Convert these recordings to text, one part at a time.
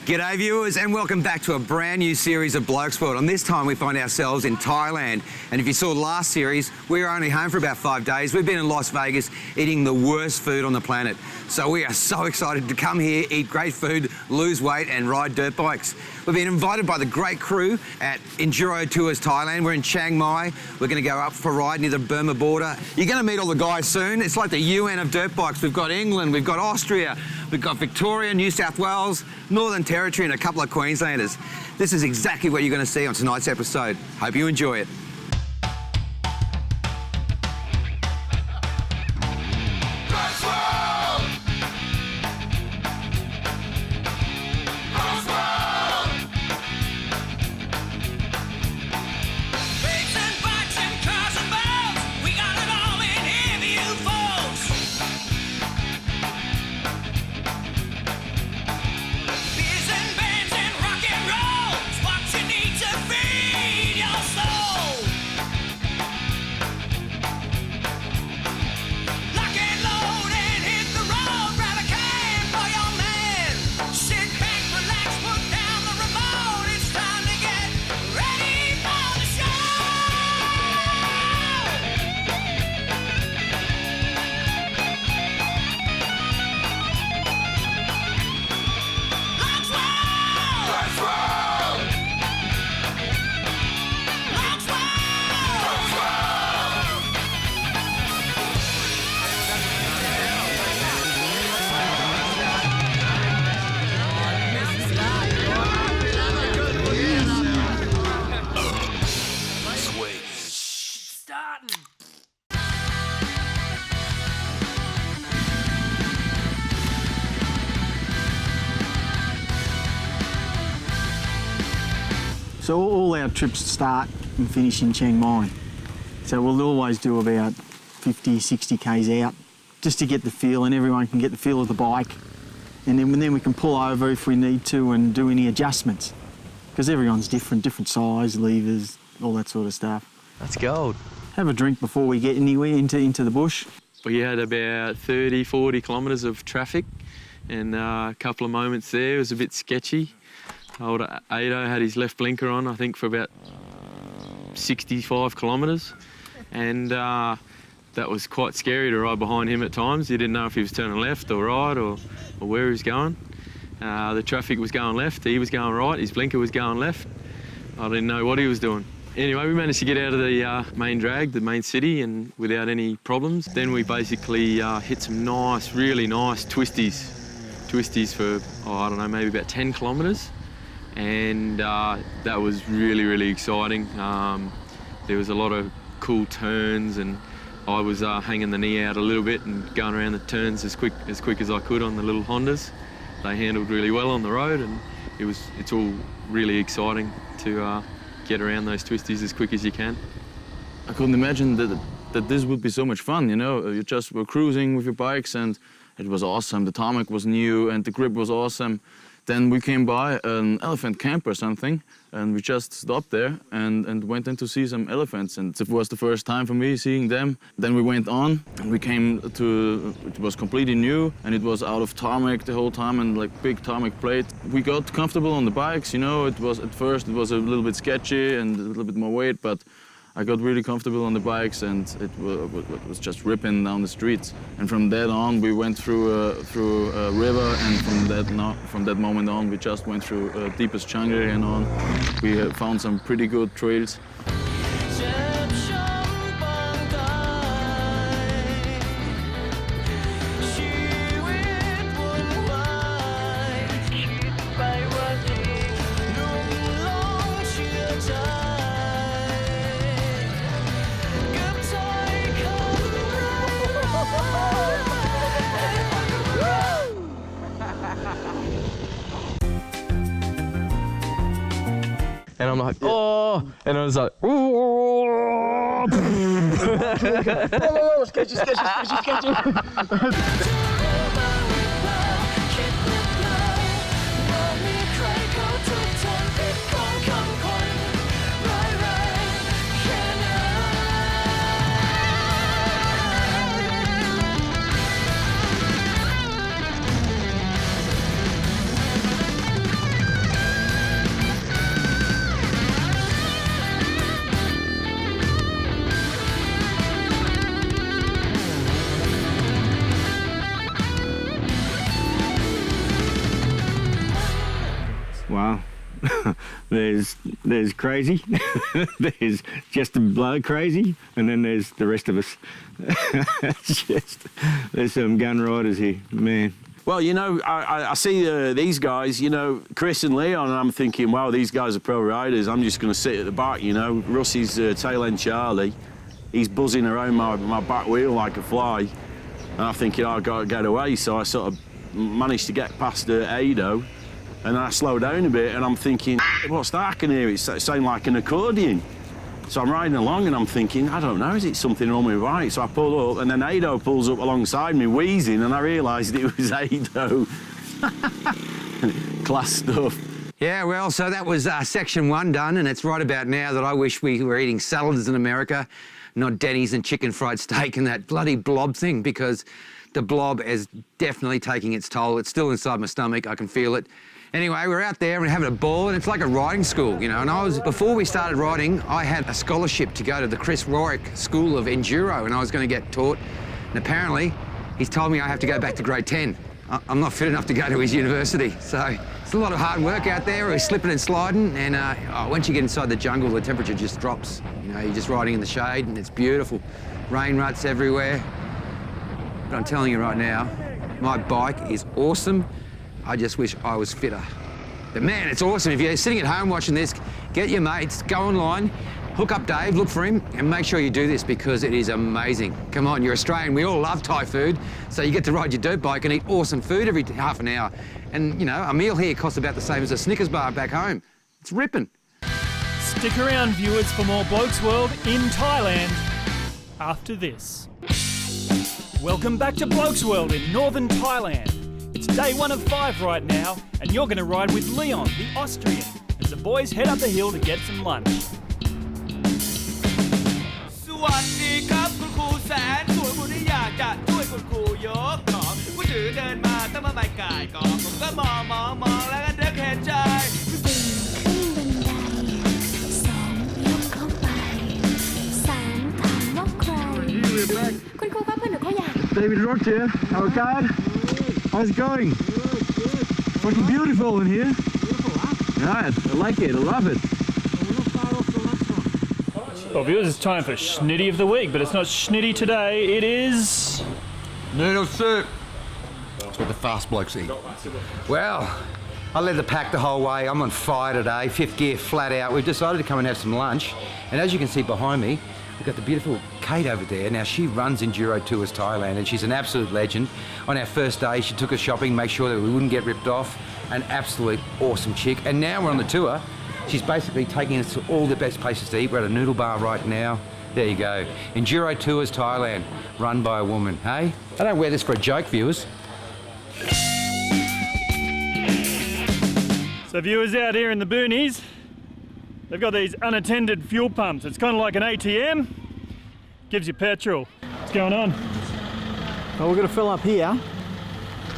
G'day viewers and welcome back to a brand new series of Blokesworld. And this time we find ourselves in Thailand. And if you saw the last series, we were only home for about 5 days. We've been in Las Vegas eating the worst food on the planet. So we are so excited to come here, eat great food, lose weight and ride dirt bikes. We've been invited by the great crew at Enduro Tours Thailand. We're in Chiang Mai. We're going to go up for a ride near the Burma border. You're going to meet all the guys soon. It's like the UN of dirt bikes. We've got England, we've got Austria, we've got Victoria, New South Wales, Northern Territory and a couple of Queenslanders. This is exactly what you're going to see on tonight's episode. Hope you enjoy it. So all our trips start and finish in Chiang Mai. So we'll always do about 50, 60 Ks out just to get the feel, and everyone can get the feel of the bike. And then we can pull over if we need to and do any adjustments. Because everyone's different size, levers, all that sort of stuff. That's gold. Have a drink before we get anywhere into the bush. We had about 30, 40 kilometres of traffic, and a couple of moments there it was a bit sketchy. Old Ado had his left blinker on, I think, for about 65 kilometres, and that was quite scary to ride behind him at times. You didn't know if he was turning left or right or where he was going. The traffic was going left, he was going right, his blinker was going left. I didn't know what he was doing. Anyway, we managed to get out of the main drag, the main city, and without any problems. Then we basically hit some nice, really nice twisties for, I don't know, maybe about 10 kilometres. And that was really, really exciting. There was a lot of cool turns, and I was hanging the knee out a little bit and going around the turns as quick as I could on the little Hondas. They handled really well on the road, and it's all really exciting to get around those twisties as quick as you can. I couldn't imagine that this would be so much fun, you know. You just were cruising with your bikes and it was awesome. The tarmac was new and the grip was awesome. Then we came by an elephant camp or something, and we just stopped there and went in to see some elephants, and it was the first time for me seeing them. Then we went on, and we came to, it was completely new, and it was out of tarmac the whole time, and like big tarmac plate. We got comfortable on the bikes, you know. It was, at first, it was a little bit sketchy and a little bit more weight, but I got really comfortable on the bikes, and it was just ripping down the streets. And from that on, we went through a river, and from that moment on, we just went through deepest jungle and on. We found some pretty good trails. And I'm like, oh, and I was like, whoa, Sketchy. Well, there's crazy, there's just a bloke crazy, and then there's the rest of us. There's some gun riders here, man. Well, you know, I see these guys, you know, Chris and Leon, and I'm thinking, wow, these guys are pro riders. I'm just going to sit at the back, you know. Russie's tail end Charlie. He's buzzing around my back wheel like a fly. And I'm thinking, oh, I've got to get away. So I sort of managed to get past Ado, and then I slow down a bit, and I'm thinking, what's that I can hear? It sounds like an accordion. So I'm riding along and I'm thinking, I don't know, is it something wrong with my bike? So I pull up and then Ado pulls up alongside me wheezing, and I realised it was Ado. Class stuff. Yeah, well, so that was section 1 done, and it's right about now that I wish we were eating salads in America, not Denny's and chicken fried steak and that bloody blob thing, because the blob is definitely taking its toll. It's still inside my stomach, I can feel it. Anyway, we're out there and having a ball, and it's like a riding school, you know. And before we started riding, I had a scholarship to go to the Chris Rourke School of Enduro, and I was going to get taught. And apparently, he's told me I have to go back to grade 10. I'm not fit enough to go to his university, so it's a lot of hard work out there. We're slipping and sliding, and once you get inside the jungle, the temperature just drops. You know, you're just riding in the shade, and it's beautiful. Rain ruts everywhere. But I'm telling you right now, my bike is awesome. I just wish I was fitter. But man, it's awesome. If you're sitting at home watching this, get your mates, go online, hook up Dave, look for him, and make sure you do this because it is amazing. Come on, you're Australian. We all love Thai food, so you get to ride your dirt bike and eat awesome food every half an hour. And, you know, a meal here costs about the same as a Snickers bar back home. It's ripping. Stick around, viewers, for more Blokesworld in Thailand after this. Welcome back to Blokesworld in northern Thailand. It's day 1 of 5 right now, and you're going to ride with Leon, the Austrian, as the boys head up the hill to get some lunch. สวัสดีครับคุณครูแสนสวยผู้ที่อยากจะช่วยคุณครูยกของผู้ถือเดินมาต้องมาใบก่ายกองผมก็มองแล้วก็นึกเห็นใจ คุณครูครับเพื่อนหนูเขาอยาก David Rock here, our guide. How's it going? Fucking beautiful in here. Right, I like it, I love it. Well, viewers, it's time for Schnitty of the Week, but it's not Schnitty today, it is... Noodle soup. That's what the fast blokes eat. Well, I led the pack the whole way. I'm on fire today, 5th gear, flat out. We've decided to come and have some lunch. And as you can see behind me, we've got the beautiful Kate over there. Now, she runs Enduro Tours Thailand, and she's an absolute legend. On our first day, she took us shopping, make sure that we wouldn't get ripped off. An absolute awesome chick. And now we're on the tour. She's basically taking us to all the best places to eat. We're at a noodle bar right now. There you go. Enduro Tours Thailand, run by a woman, hey? I don't wear this for a joke, viewers. So viewers out here in the boonies, they've got these unattended fuel pumps. It's kind of like an ATM, gives you petrol. What's going on? Well, we're going to fill up here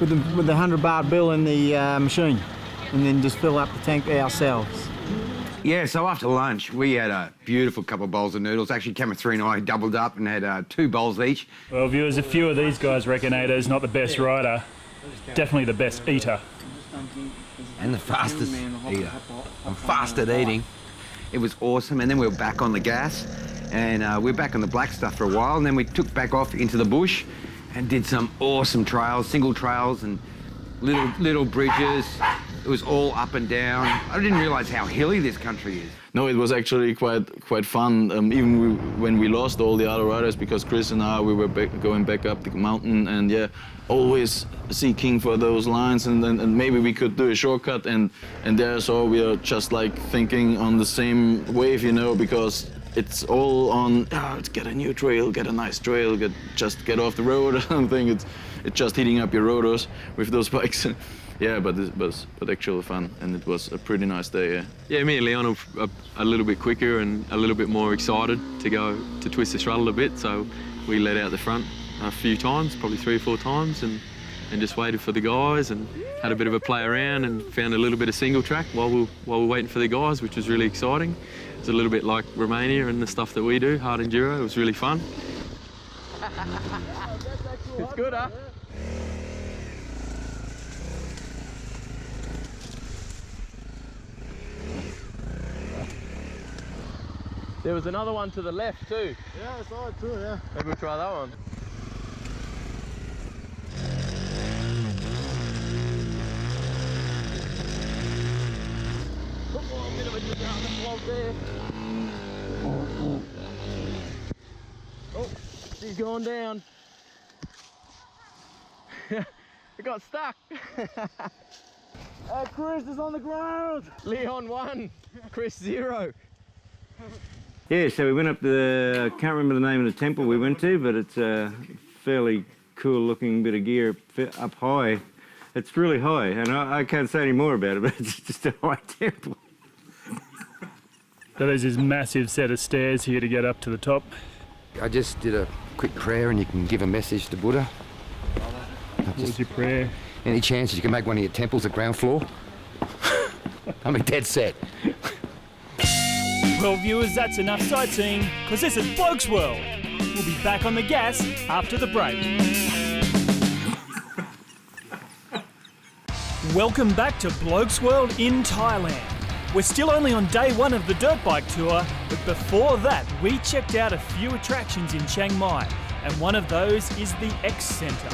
with the 100-baht bill in the machine, and then just fill up the tank ourselves. Yeah, so after lunch, we had a beautiful couple of bowls of noodles. Actually, Cameron 3 and I doubled up and had 2 bowls each. Well, viewers, a few of these guys reckon Ada's not the best rider, definitely the best eater. And the fastest eater. I'm fast at eating. It was awesome, and then we were back on the gas, and we were back on the black stuff for a while, and then we took back off into the bush and did some awesome trails, single trails and little bridges. It was all up and down. I didn't realise how hilly this country is. No, it was actually quite fun, even when we lost all the other riders, because Chris and I, we were going back up the mountain, and yeah, always seeking for those lines, and maybe we could do a shortcut, and there, so we are just like thinking on the same wave, you know, because it's all on, let's get a new trail, get a nice trail, just get off the road or something. It's just heating up your rotors with those bikes. Yeah, but it was actually fun, and it was a pretty nice day, yeah. Yeah, me and Leon are a little bit quicker and a little bit more excited to go to twist the throttle a bit, so we let out the front a few times, probably 3 or 4 times, and just waited for the guys and had a bit of a play around and found a little bit of single track while we were waiting for the guys, which was really exciting. It's a little bit like Romania and the stuff that we do, hard enduro. It was really fun. It's good, huh? There was another one to the left too. Yeah, I saw it too, yeah. Maybe we'll try that one. Oh, a bit of a jig out the log there. Oh, she's going down. It got stuck. Chris is on the ground. Leon 1, Chris 0. Yeah, so we went up the, I can't remember the name of the temple we went to, but it's a fairly cool looking bit of gear up high. It's really high, and I can't say any more about it, but it's just a high temple. So there's this massive set of stairs here to get up to the top. I just did a quick prayer, and you can give a message to Buddha. What was your prayer? Any chance you can make one of your temples at ground floor? I'm dead set. Well, viewers, that's enough sightseeing, because this is Blokesworld. We'll be back on the gas after the break. Welcome back to Blokesworld in Thailand. We're still only on day 1 of the dirt bike tour, but before that, we checked out a few attractions in Chiang Mai, and one of those is the X Centre.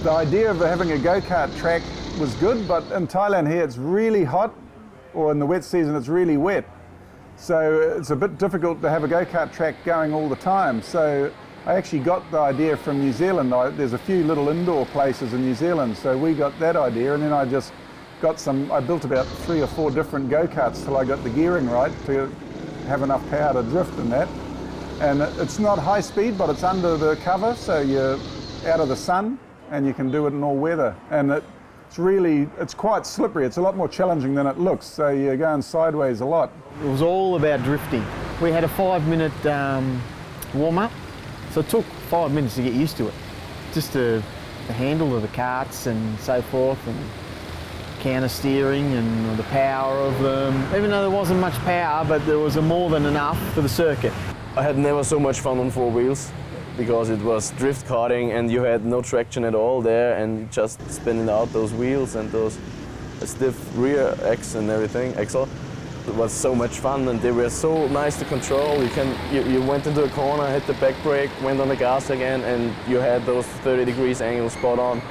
The idea of having a go-kart track was good, but in Thailand here it's really hot, or in the wet season it's really wet. So it's a bit difficult to have a go-kart track going all the time. So I actually got the idea from New Zealand. There's a few little indoor places in New Zealand, so we got that idea, and then I just got I built about 3 or 4 different go-karts till I got the gearing right to have enough power to drift in that. And it's not high speed, but it's under the cover, so you're out of the sun, and you can do it in all weather. And it's quite slippery. It's a lot more challenging than it looks, so you're going sideways a lot. It was all about drifting. We had a 5-minute warm-up, so it took 5 minutes to get used to it. Just the handle of the carts and so forth, and counter steering and the power of them. Even though there wasn't much power, but there was more than enough for the circuit. I had never so much fun on 4 wheels because it was drift karting and you had no traction at all there, and just spinning out those wheels and those stiff rear axle and everything. It was so much fun, and they were so nice to control. You went into a corner, hit the back brake, went on the gas again, and you had those 30 degrees angle spot on.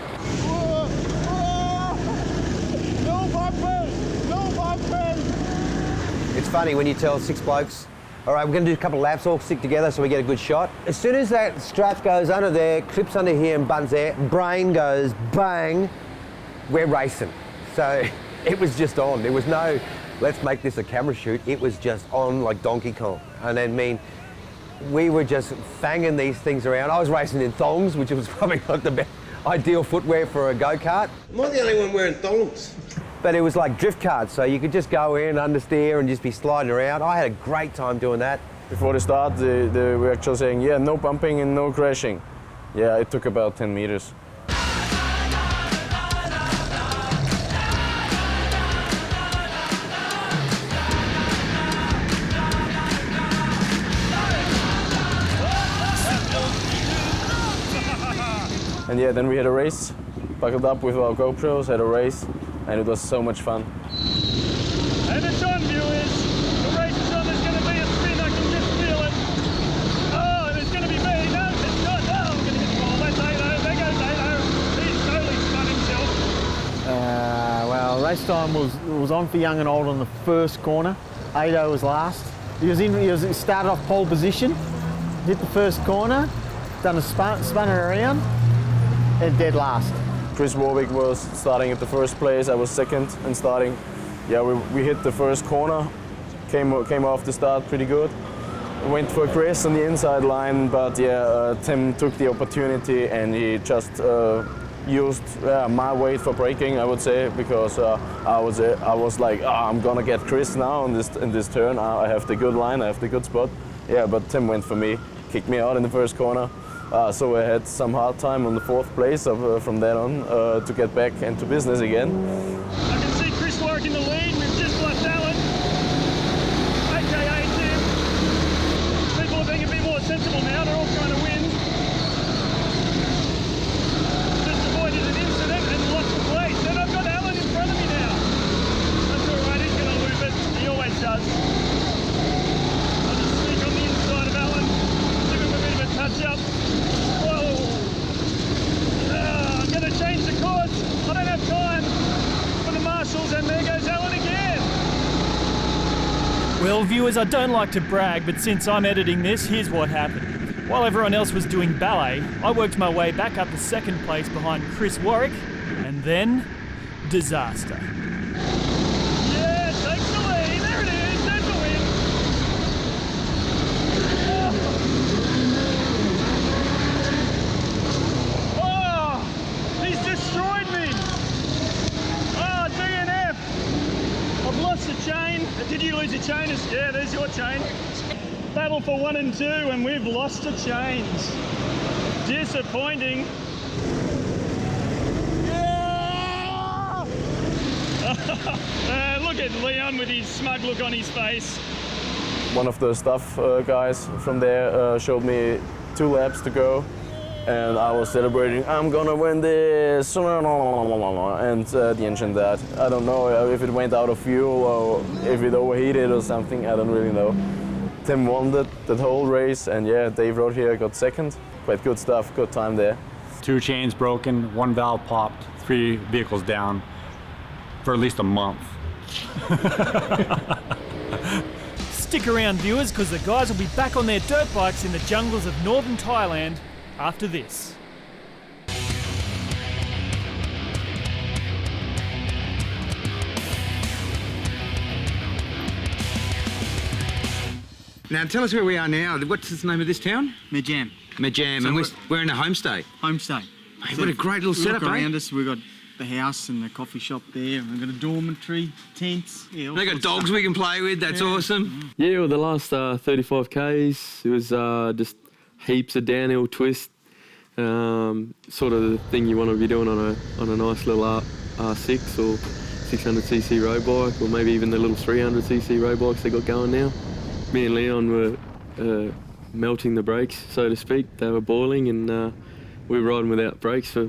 It's funny when you tell 6 blokes, all right, we're going to do a couple of laps, all stick together so we get a good shot. As soon as that strap goes under there, clips under here and buns there, brain goes bang, we're racing. So it was just on. There was no, let's make this a camera shoot. It was just on like Donkey Kong. And I mean, we were just fanging these things around. I was racing in thongs, which was probably not the best ideal footwear for a go-kart. Am I the only one wearing thongs? But it was like drift karts, so you could just go in, understeer, and just be sliding around. I had a great time doing that. Before the start, they were actually saying, yeah, no bumping and no crashing. Yeah, it took about 10 meters. And yeah, then we had a race, buckled up with our GoPros, had a race, and it was so much fun. And it's on, viewers. The race is on. There's going to be a spin. I can just feel it. Oh, and it's going to be me. No, it's not. No, I'm going to hit the ball. That's Ado. There goes Ado. He's totally spun himself. Well, race time was on for young and old on the first corner. Ado was last. He started off pole position, hit the first corner, done a spun it around, and dead last. Chris Warwick was starting at the first place. I was second and starting. Yeah, we hit the first corner, came off the start pretty good. Went for Chris on the inside line, but yeah, Tim took the opportunity and he just used my weight for braking, I would say, because I was like, I'm gonna get Chris now in this turn. I have the good line, I have the good spot. Yeah, but Tim went for me, kicked me out in the first corner. So I had some hard time on the 4th place from then on to get back into business again. I can see Chris Warwick in the lead. We've just left Alan, aka Tim. People are being a bit more sensitive Well, viewers, I don't like to brag, but since I'm editing this, here's what happened. While everyone else was doing ballet, I worked my way back up to second place behind Chris Warwick, and then disaster. Yeah, takes the lead. There it is. There's the win. Oh, he's destroyed me. Oh, DNF. I've lost the chain. Did you lose your chain? Yeah, there's your chain. Battle for 1 and 2, and we've lost the chains. Disappointing. Look at Leon with his smug look on his face. One of the staff guys from there showed me 2 laps to go, and I was celebrating, I'm gonna win this, and the engine died. I don't know if it went out of fuel or if it overheated or something, I don't really know. Tim won that whole race, and yeah, Dave Road here got second. Quite good stuff, good time there. 2 chains broken, 1 valve popped, 3 vehicles down for at least a month. Stick around, viewers, because the guys will be back on their dirt bikes in the jungles of northern Thailand after this. Now, tell us where we are now. What's the name of this town? Majam. Majam, So and we're in a homestay. Homestay. Mate, what a great little setup, Look eh? around us, we've got the house and the coffee shop there, and we've got a dormitory, tents. Yeah, all They got sorts of dogs stuff. we can play with. That's awesome. Yeah, well, the last 35 Ks, it was just heaps of downhill twist, sort of the thing you want to be doing on a nice little R6 or 600cc road bike, or maybe even the little 300cc road bikes they got going now. Me and Leon were melting the brakes, so to speak. They were boiling, and we were riding without brakes for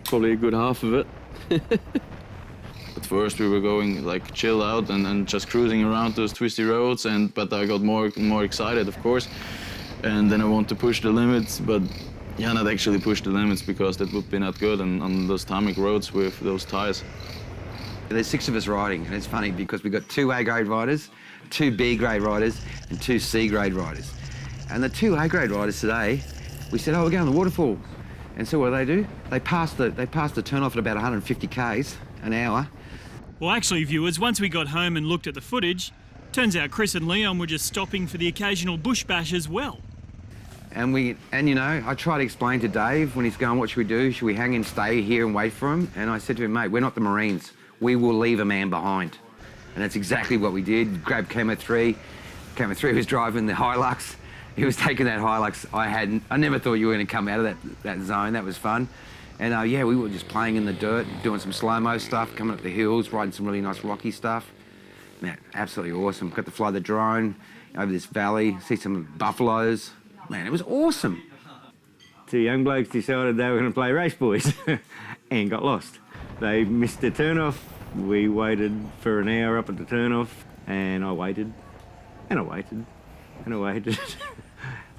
probably a good half of it. At first we were going like chill out and just cruising around those twisty roads, but I got more excited, of course, and then I want to push the limits, but yeah, not actually push the limits because that would be not good on those tarmac roads with those tires. There's 6 of us riding, and it's funny because we've got 2 A-grade riders, 2 B-grade riders, and 2 C-grade riders. And the 2 A-grade riders today, we said, oh, we're going to the waterfall. And so what do? They passed the turn-off at about 150 Ks an hour. Well, actually, viewers, once we got home and looked at the footage, turns out Chris and Leon were just stopping for the occasional bush bash as well. And you know, I tried to explain to Dave when he's going, what should we do? Should we hang and stay here and wait for him? And I said to him, mate, we're not the Marines. We will leave a man behind. And that's exactly what we did. Grabbed Camo 3. Camo 3 was driving the Hilux. He was taking that Hilux. I never thought you were going to come out of that zone. That was fun. And yeah, we were just playing in the dirt, doing some slow-mo stuff, coming up the hills, riding some really nice rocky stuff. Man, absolutely awesome. Got to fly the drone over this valley, see some buffaloes. Man, it was awesome. 2 young blokes decided they were going to play race boys and got lost. They missed the turn-off. We waited for an hour up at the turn-off, and I waited, and I waited, and I waited.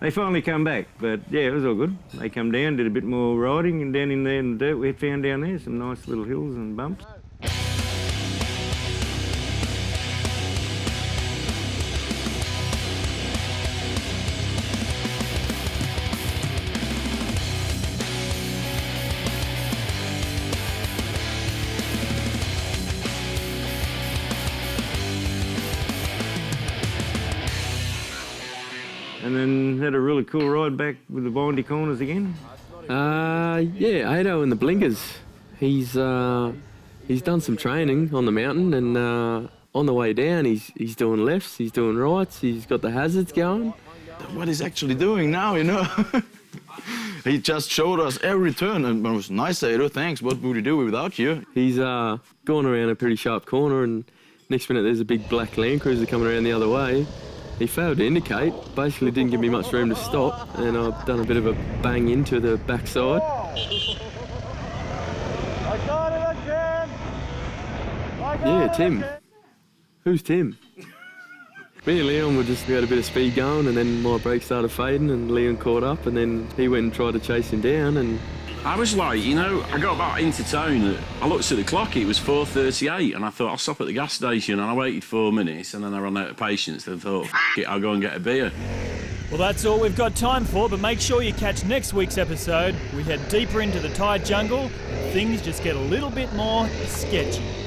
They finally come back, but yeah, it was all good. They come down, did a bit more riding, and down in there in the dirt we had found down there, some nice little hills and bumps. And then had a really cool ride back with the windy corners again. Yeah, Ado and the blinkers. He's done some training on the mountain, and on the way down he's doing lefts, he's doing rights, he's got the hazards going. What he's actually doing now, you know? He just showed us every turn, and it was nice, Ado, thanks. What would we do without you? He's gone around a pretty sharp corner, and next minute there's a big black Land Cruiser coming around the other way. He failed to indicate, basically didn't give me much room to stop, and I've done a bit of a bang into the backside. I got it again! Yeah, Tim. Who's Tim? Me and Leon we had a bit of speed going, and then my brakes started fading, and Leon caught up, and then he went and tried to chase him down, and I was like, you know, I got back into town. I looked at the clock, it was 4:38, and I thought, I'll stop at the gas station. And I waited 4 minutes, and then I ran out of patience and thought, F it, I'll go and get a beer. Well, that's all we've got time for, but make sure you catch next week's episode. We head deeper into the Thai jungle, and things just get a little bit more sketchy.